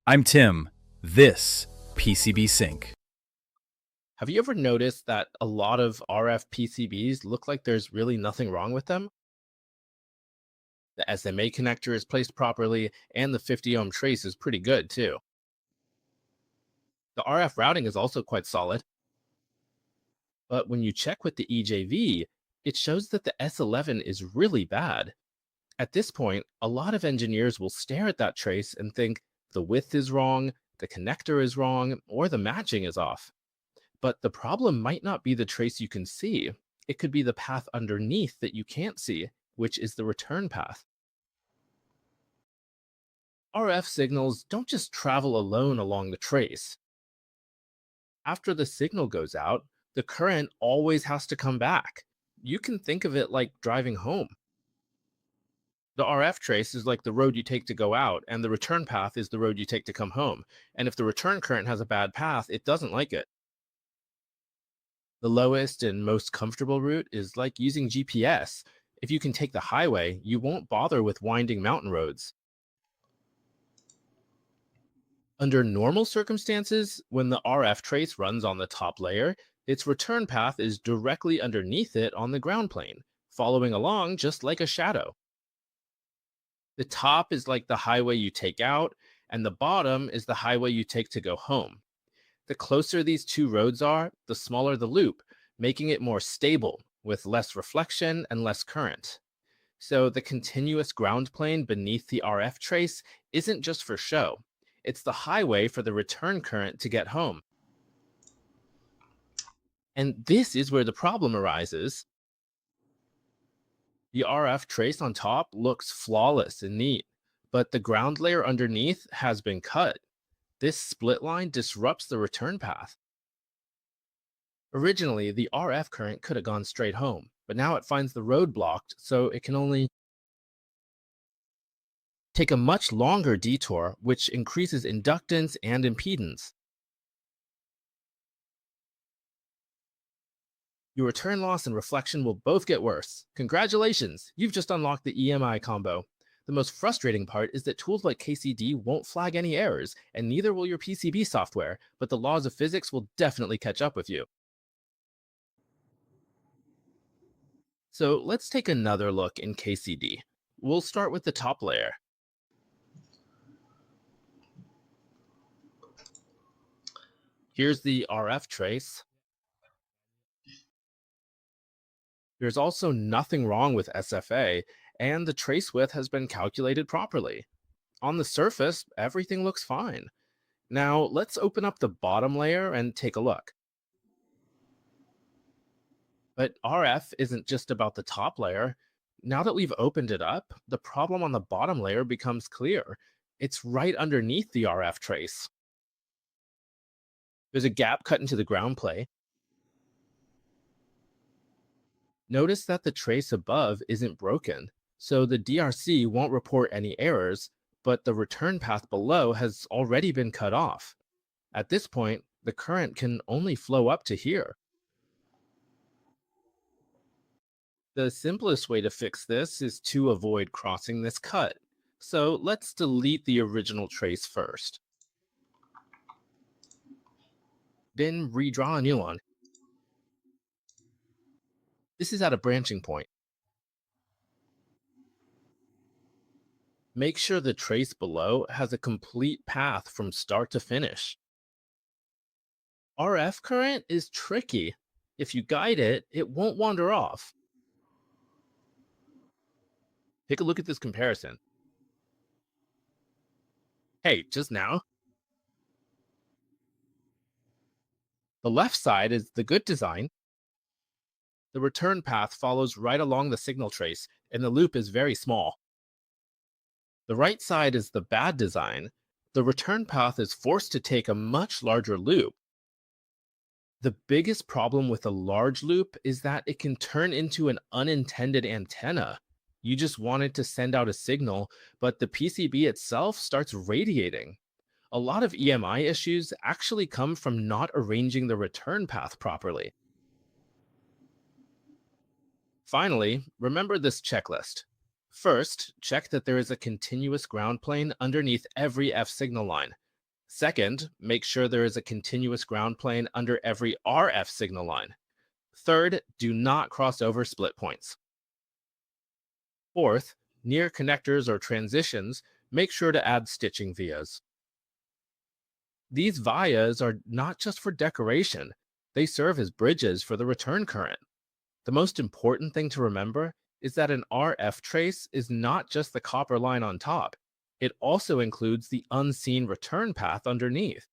I'm Tim. This PCB Sync. Have you ever noticed that a lot of RF PCBs look like there's really nothing wrong with them? The SMA connector is placed properly, and the 50 ohm trace is pretty good too. The RF routing is also quite solid, but when you check with the EJV, it shows that the S11 is really bad. At this point, a lot of engineers will stare at that trace and think the width is wrong, the connector is wrong, or the matching is off. But the problem might not be the trace you can see. It could be the path underneath that you can't see, which is the return path. RF signals don't just travel alone along the trace. After the signal goes out, the current always has to come back. You can think of it like driving home. The RF trace is like the road you take to go out, and the return path is the road you take to come home. And if the return current has a bad path, it doesn't like it. The lowest and most comfortable route is like using GPS. If you can take the highway, you won't bother with winding mountain roads. Under normal circumstances, when the RF trace runs on the top layer, its return path is directly underneath it on the ground plane, following along just like a shadow. The top is like the highway you take out, and the bottom is the highway you take to go home. The closer these two roads are, the smaller the loop, making it more stable with less reflection and less current. So the continuous ground plane beneath the RF trace isn't just for show. It's the highway for the return current to get home. And this is where the problem arises. The RF trace on top looks flawless and neat, but the ground layer underneath has been cut. This split line disrupts the return path. Originally, the RF current could have gone straight home, but now it finds the road blocked, so it can only take a much longer detour, which increases inductance and impedance. Your return loss and reflection will both get worse. Congratulations, you've just unlocked the EMI combo. The most frustrating part is that tools like KCD won't flag any errors, and neither will your PCB software, but the laws of physics will definitely catch up with you. So let's take another look in KCD. We'll start with the top layer. Here's the RF trace. There's also nothing wrong with SFA, and the trace width has been calculated properly. On the surface, everything looks fine. Now, let's open up the bottom layer and take a look. But RF isn't just about the top layer. Now that we've opened it up, the problem on the bottom layer becomes clear. It's right underneath the RF trace. There's a gap cut into the ground plane. Notice that the trace above isn't broken, so the DRC won't report any errors, but the return path below has already been cut off. At this point, the current can only flow up to here. The simplest way to fix this is to avoid crossing this cut. So let's delete the original trace first, then redraw a new one. This is at a branching point. Make sure the trace below has a complete path from start to finish. RF current is tricky. If you guide it, it won't wander off. Take a look at this comparison. Hey, just now, the left side is the good design. The return path follows right along the signal trace, and the loop is very small. The right side is the bad design. The return path is forced to take a much larger loop. The biggest problem with a large loop is that it can turn into an unintended antenna. You just want it to send out a signal, but the PCB itself starts radiating. A lot of EMI issues actually come from not arranging the return path properly. Finally, remember this checklist. First, check that there is a continuous ground plane underneath every F signal line. Second, make sure there is a continuous ground plane under every RF signal line. Third, do not cross over split points. Fourth, near connectors or transitions, make sure to add stitching vias. These vias are not just for decoration, they serve as bridges for the return current. The most important thing to remember is that an RF trace is not just the copper line on top, it also includes the unseen return path underneath.